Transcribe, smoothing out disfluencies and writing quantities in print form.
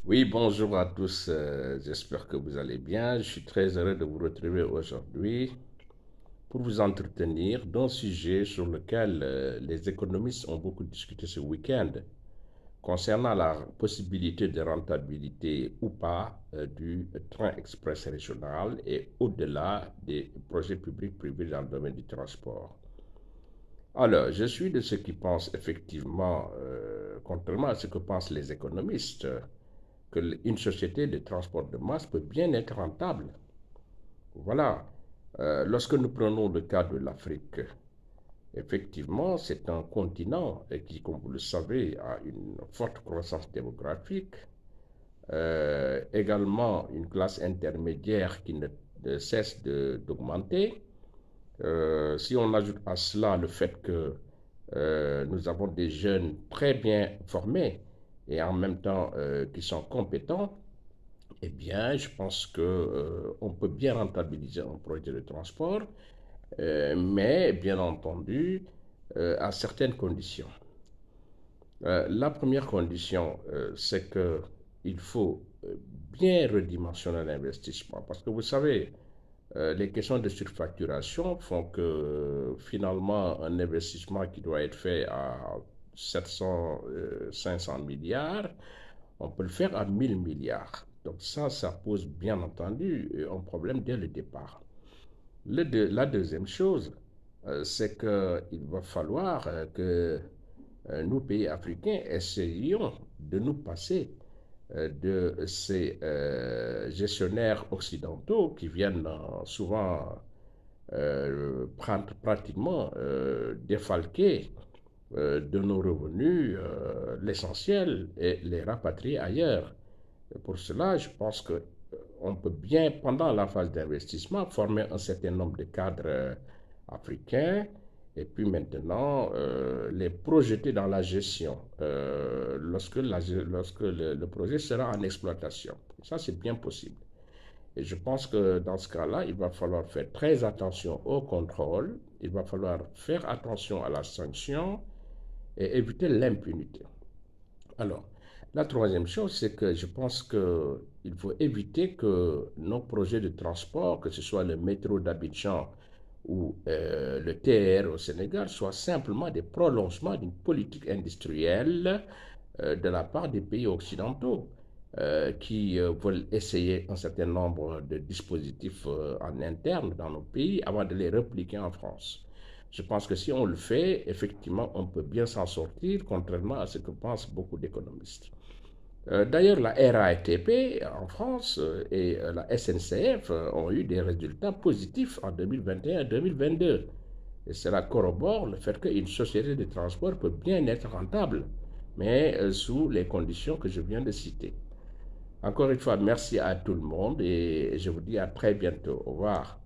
Oui, bonjour à tous, j'espère que vous allez bien. Je suis très heureux de vous retrouver aujourd'hui pour vous entretenir d'un sujet sur lequel les économistes ont beaucoup discuté ce week-end concernant la possibilité de rentabilité ou pas du train express régional et au-delà des projets publics privés dans le domaine du transport. Alors, je suis de ceux qui pensent effectivement, contrairement à ce que pensent les économistes, qu'une société de transport de masse peut bien être rentable. Voilà. Lorsque nous prenons le cas de l'Afrique, effectivement, c'est un continent qui, comme vous le savez, a une forte croissance démographique, également une classe intermédiaire qui ne cesse d'augmenter. Si on ajoute à cela le fait que nous avons des jeunes très bien formés et en même temps qui sont compétents, eh bien, je pense que on peut bien rentabiliser un projet de transport, mais bien entendu, à certaines conditions. La première condition, c'est que il faut bien redimensionner l'investissement, parce que vous savez, les questions de surfacturation font que finalement, un investissement qui doit être fait à 700, 500 milliards, on peut le faire à 1000 milliards. Donc ça pose bien entendu un problème dès le départ. La deuxième chose, c'est qu'il va falloir que nous, pays africains, essayions de nous passer de ces gestionnaires occidentaux qui viennent souvent pratiquement défalquer de nos revenus l'essentiel et les rapatrier ailleurs. Et pour cela, je pense que on peut bien, pendant la phase d'investissement, former un certain nombre de cadres africains et puis maintenant les projeter dans la gestion lorsque le projet sera en exploitation. Ça, c'est bien possible. Et je pense que dans ce cas-là, il va falloir faire très attention au contrôle, il va falloir faire attention à la sanction et éviter l'impunité. Alors, la troisième chose, c'est que je pense qu'il faut éviter que nos projets de transport, que ce soit le métro d'Abidjan ou le TR au Sénégal, soient simplement des prolongements d'une politique industrielle de la part des pays occidentaux qui veulent essayer un certain nombre de dispositifs en interne dans nos pays avant de les répliquer en France. Je pense que si on le fait, effectivement, on peut bien s'en sortir, contrairement à ce que pensent beaucoup d'économistes. D'ailleurs, la RATP en France et la SNCF ont eu des résultats positifs en 2021 et 2022. Et cela corrobore le fait qu'une société de transport peut bien être rentable, mais sous les conditions que je viens de citer. Encore une fois, merci à tout le monde et je vous dis à très bientôt. Au revoir.